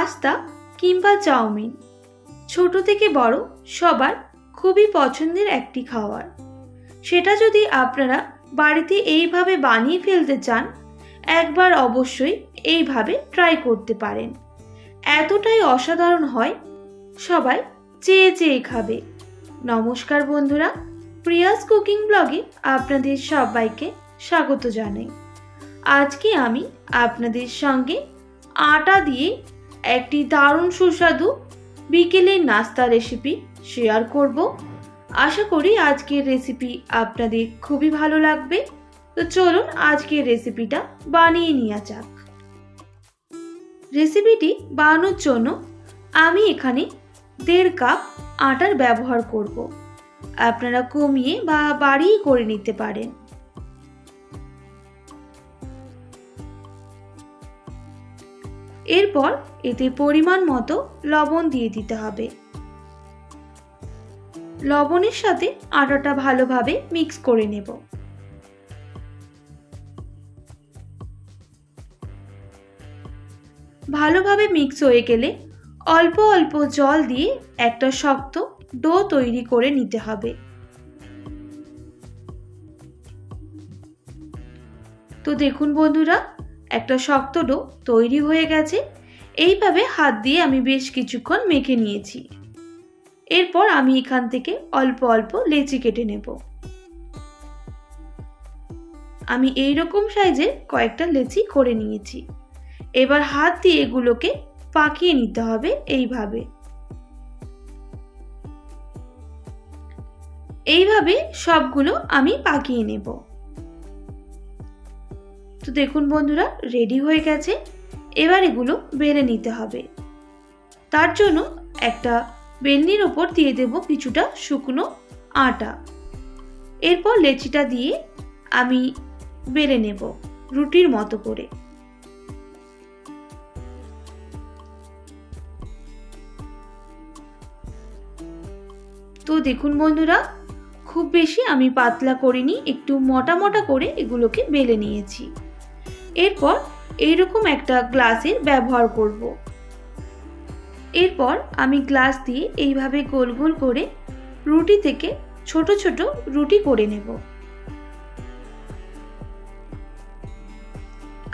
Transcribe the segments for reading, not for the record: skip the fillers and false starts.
Pasta কিংবা chowmein ছোট থেকে বড় সবার খুবই পছন্দের একটি খাবার। সেটা যদি আপনারা বাড়িতে এইভাবে বানিয়ে ফেলতে চান, একবার অবশ্যই এইভাবে ট্রাই করতে পারেন। এতটাই অসাধারণ হয়, সবাই চেয়ে চেয়ে খাবে। নমস্কার বন্ধুরা, প্রিয়াস কুকিং ব্লগে আপনাদের সবাইকে স্বাগত জানাই। আজকে আমি আপনাদের সঙ্গে আটা দিয়ে একটি দারুণ সুস্বাদু বিকেলের নাস্তা রেসিপি শেয়ার করব। আশা করি আজকের রেসিপি আপনাদের খুবই ভালো লাগবে। তো চলুন আজকের রেসিপিটা বানিয়ে নেওয়া যাক। রেসিপিটি বানানোর জন্য আমি এখানে 1.5 কাপ আটার ব্যবহার করব। আপনারা কমিয়ে বা বাড়িয়ে করে নিতে পারেন। এরপর এতে পরিমাণ মতো লবণ দিয়ে দিতে হবে। লবণের সাথে আটাটা ভালোভাবে মিক্স করে নেব। ভালোভাবে মিক্স হয়ে গেলে অল্প অল্প জল দিয়ে একটা শক্ত ডো তৈরি করে নিতে হবে। তো দেখুন বন্ধুরা, একটা শক্ত ডো তৈরি হয়ে গেছে। এইভাবে হাত দিয়ে আমি বেশ কিছুক্ষণ মেখে নিয়েছি। এরপর আমি এখান থেকে অল্প অল্প লেচি কেটে নেব। আমি এইরকম সাইজের কয়েকটা লেচি করে নিয়েছি। এবার হাত দিয়ে এগুলোকে পাকিয়ে নিতে হবে। এইভাবে সবগুলো আমি পাকিয়ে নেব। তো দেখুন বন্ধুরা, রেডি হয়ে গেছে। এবার এগুলো বেলে নিতে হবে। তার জন্য একটা বেলনির ওপর দিয়ে দেব কিছুটা শুকনো আটা। এরপর লেচিটা দিয়ে আমি বেলে নেব রুটির মতো করে। তো দেখুন বন্ধুরা, খুব বেশি আমি পাতলা করিনি, একটু মোটা মোটা করে এগুলোকে বেলে নিয়েছি। এরপর এইরকম একটা গ্লাসের ব্যবহার করব। এরপর আমি গ্লাস দিয়ে এইভাবে গোল গোল করে রুটি থেকে ছোট ছোট রুটি করে নেব,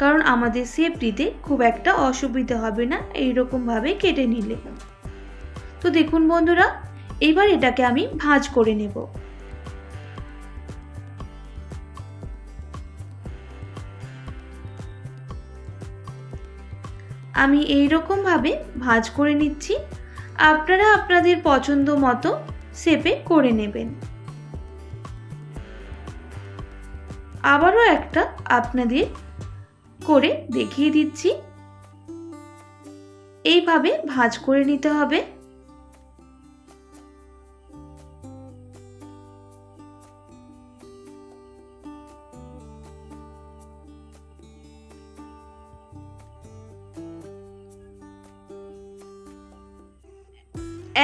কারণ আমাদের শেপ দিতে খুব একটা অসুবিধা হবে না এইরকম ভাবে কেটে নিলে। তো দেখুন বন্ধুরা, এবার এটাকে আমি ভাঁজ করে নেব। আমি এইরকম ভাবে ভাঁজ করে নিচ্ছি। আপনারা আপনাদের পছন্দ মতো শেপে করে নেবেন। আবারও একটা আপনাদের করে দেখিয়ে দিচ্ছি। এইভাবে ভাঁজ করে নিতে হবে।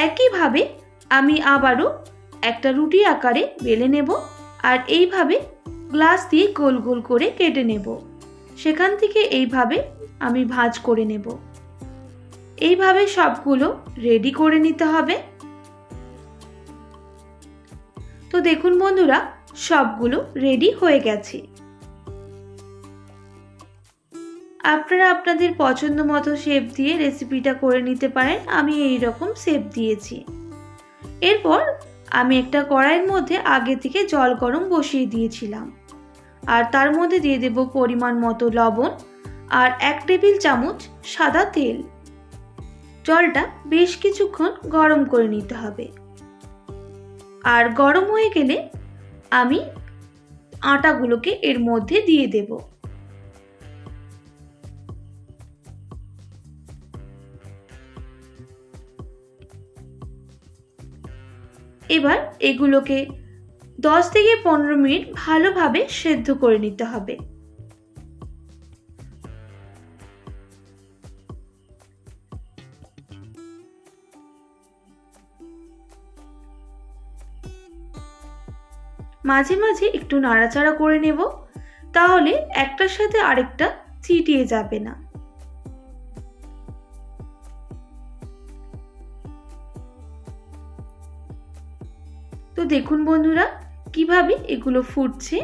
একইভাবে আমি আবারও একটা রুটি আকারে বেলে নেব আর এইভাবে গ্লাস দিয়ে গোল গোল করে কেটে নেব। সেখান থেকে এইভাবে আমি ভাঁজ করে নেব। এইভাবে সবগুলো রেডি করে নিতে হবে। তো দেখুন বন্ধুরা, সবগুলো রেডি হয়ে গেছে। আপনারা আপনাদের পছন্দ মতো শেপ দিয়ে রেসিপিটা করে নিতে পারেন। আমি এই রকম শেপ দিয়েছি। এরপর আমি একটা কড়াইয়ের মধ্যে আগে থেকে জল গরম বসিয়ে দিয়েছিলাম আর তার মধ্যে দিয়ে দেব পরিমাণ মতো লবণ আর 1 টেবিল চামচ সাদা তেল। জলটা বেশ কিছুক্ষণ গরম করে নিতে হবে। আর গরম হয়ে গেলে আমি আটাগুলোকে এর মধ্যে দিয়ে দেব। এবার এগুলোকে 10 থেকে 15 মিনিট ভালোভাবে সেদ্ধ করে নিতে হবে। মাঝে মাঝে একটু নাড়াচাড়া করে নেব, তাহলে একটার সাথে আরেকটা চিটিয়ে যাবে না। তো দেখুন বন্ধুরা কিভাবে এগুলো ফুটছে।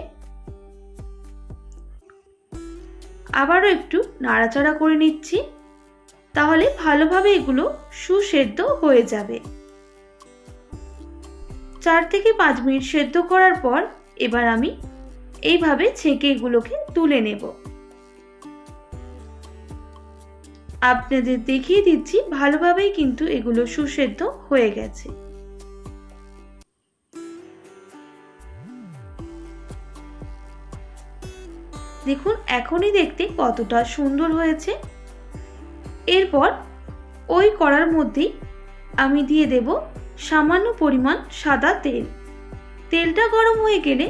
আবারও একটু নাড়াচাড়া করে নিচ্ছি, তাহলে ভালোভাবে এগুলো সুসেদ্ধ হয়ে যাবে। 4 থেকে 5 মিনিট সেদ্ধ করার পর এবার আমি এইভাবে ছেঁকে এগুলোকে তুলে নেব। আপনাদের দেখিয়ে দিচ্ছি ভালোভাবেই কিন্তু এগুলো সুসেদ্ধ হয়ে গেছে। দেখুন এখনই দেখতে কতটা সুন্দর হয়েছে। এরপর ওই কড়ার মধ্যেই আমি দিয়ে দেব সামান্য পরিমাণ সাদা তেল। তেলটা গরম হয়ে গেলে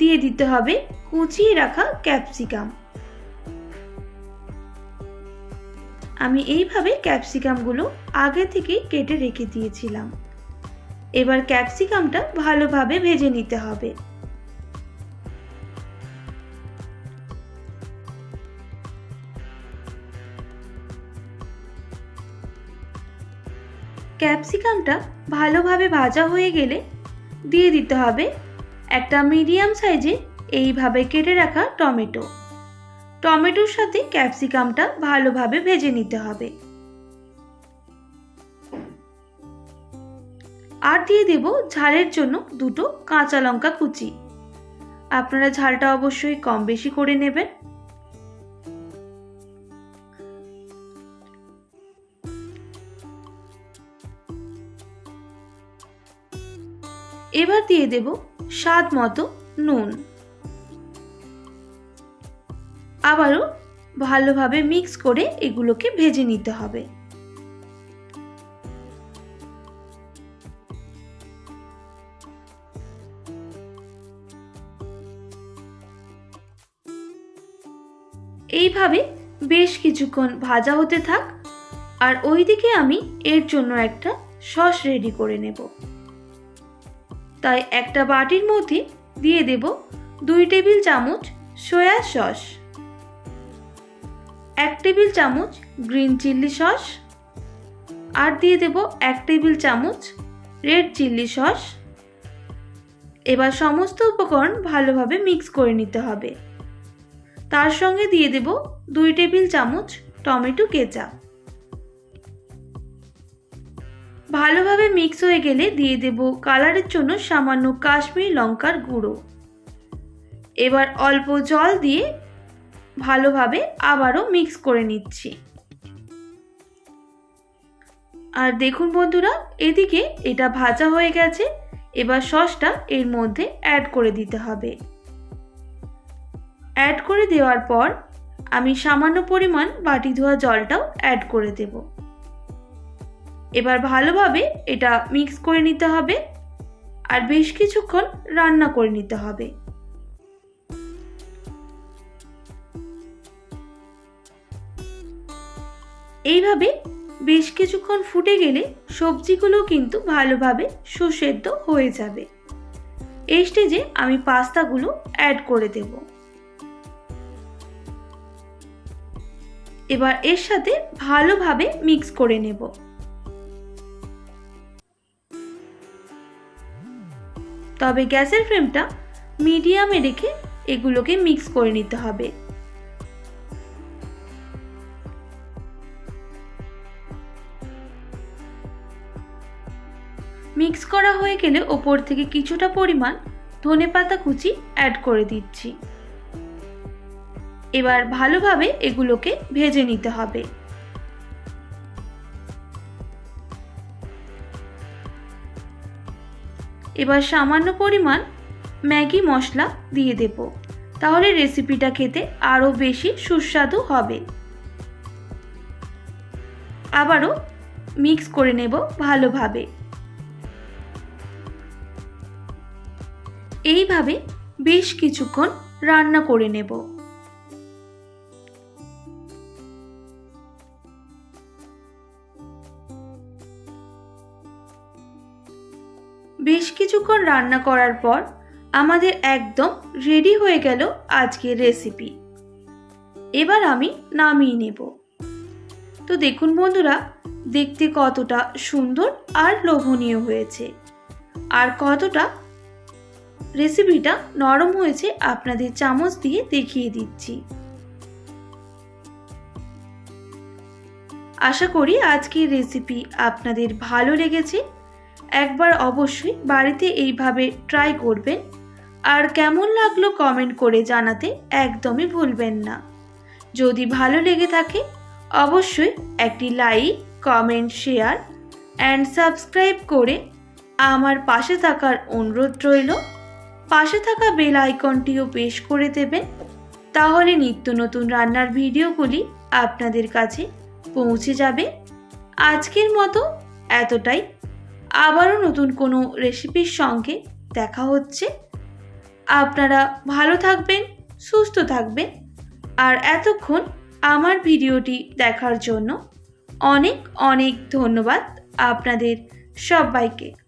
দিয়ে দিতে হবে কুচিয়ে রাখা ক্যাপসিকাম। আমি এইভাবে ক্যাপসিকামগুলো আগে থেকেই কেটে রেখে দিয়েছিলাম। এবার ক্যাপসিকামটা ভালোভাবে ভেজে নিতে হবে। ক্যাপসিকামটা ভালোভাবে ভাজা হয়ে গেলে দিয়ে দিতে হবে একটা মিডিয়াম সাইজে এইভাবে কেটে রাখা টমেটো। টমেটোর সাথে ক্যাপসিকামটা ভালোভাবে ভেজে নিতে হবে। আর দিয়ে দেব ঝালের জন্য 2টো কাঁচা লঙ্কা কুচি। আপনারা ঝালটা অবশ্যই কম বেশি করে নেবেন। এবার দিয়ে দেব স্বাদ মতো নুন। আবারও ভালোভাবে মিক্স করে এগুলোকে ভেজে নিতে হবে। এইভাবে বেশ কিছুক্ষণ ভাজা হতে থাক, আর ওইদিকে আমি এর জন্য একটা সস রেডি করে নেব। তাই একটা বাটির মধ্যে দিয়ে দেব 2 টেবিল চামচ সয়া সস, 1 টেবিল চামচ গ্রিন চিলি সস, আর দিয়ে দেব 1 টেবিল চামচ রেড চিলি সস। এবার সমস্ত উপকরণ ভালোভাবে মিক্স করে নিতে হবে। তার সঙ্গে দিয়ে দেব 2 টেবিল চামচ টমেটো কেচাপ। ভালোভাবে মিক্স হয়ে গেলে দিয়ে দেব কালারের জন্য সামান্য কাশ্মীরি লঙ্কার গুঁড়ো। এবার অল্প জল দিয়ে ভালোভাবে আবারও মিক্স করে নিচ্ছি। আর দেখুন বন্ধুরা এদিকে এটা ভাজা হয়ে গেছে। এবার সসটা এর মধ্যে অ্যাড করে দিতে হবে। অ্যাড করে দেওয়ার পর আমি সামান্য পরিমাণ বাটি ধোয়া জলটাও অ্যাড করে দেব। এবার ভালোভাবে এটা মিক্স করে নিতে হবে আর বেশ কিছুক্ষণ রান্না করে নিতে হবে। এইভাবে বেশ কিছুক্ষণ ফুটে গেলে সবজিগুলো কিন্তু ভালোভাবে সুসেদ্ধ হয়ে যাবে। এই স্টেজে আমি পাস্তাগুলো অ্যাড করে দেব। এবার এর সাথে ভালোভাবে মিক্স করে নেব। তবে গ্যাসের ফ্লেমটা মিডিয়ামে রেখে এগুলোকে মিক্স করে নিতে হবে। মিক্স করা হয়ে গেলে ওপর থেকে কিছুটা পরিমাণ ধনেপাতা কুচি অ্যাড করে দিচ্ছি। এবার ভালোভাবে এগুলোকে ভেজে নিতে হবে। এবার সামান্য পরিমাণ ম্যাগি মশলা দিয়ে দেব, তাহলে রেসিপিটা খেতে আরো বেশি সুস্বাদু হবে। আবারও মিক্স করে নেব ভালোভাবে। এইভাবে বেশ কিছুক্ষণ রান্না করে নেব। বেশ কিছুক্ষণ রান্না করার পর আমাদের একদম রেডি হয়ে গেল আজকের রেসিপি। এবার আমি নামিয়ে নেব। তো দেখুন বন্ধুরা দেখতে কতটা সুন্দর আর লোভনীয় হয়েছে। আর কতটা রেসিপিটা নরম হয়েছে আপনাদের চামচ দিয়ে দেখিয়ে দিচ্ছি। আশা করি আজকের রেসিপি আপনাদের ভালো লেগেছে। একবার অবশ্যই বাড়িতে এইভাবে ট্রাই করবেন আর কেমন লাগলো কমেন্ট করে জানাতে একদমই ভুলবেন না। যদি ভালো লেগে থাকে অবশ্যই একটি like, comment, share and subscribe করে আমার পাশে থাকার অনুরোধ রইল। পাশে থাকা বেল আইকনটিও প্রেস করে দেবেন, তাহলে নিত্য নতুন রান্নার ভিডিওগুলি আপনাদের কাছে পৌঁছে যাবে। আজকের মতো এতটাই। আবারও নতুন কোনো রেসিপির সঙ্গে দেখা হচ্ছে। আপনারা ভালো থাকবেন, সুস্থ থাকবেন। আর এতক্ষণ আমার ভিডিওটি দেখার জন্য অনেক অনেক ধন্যবাদ আপনাদের সবাইকে।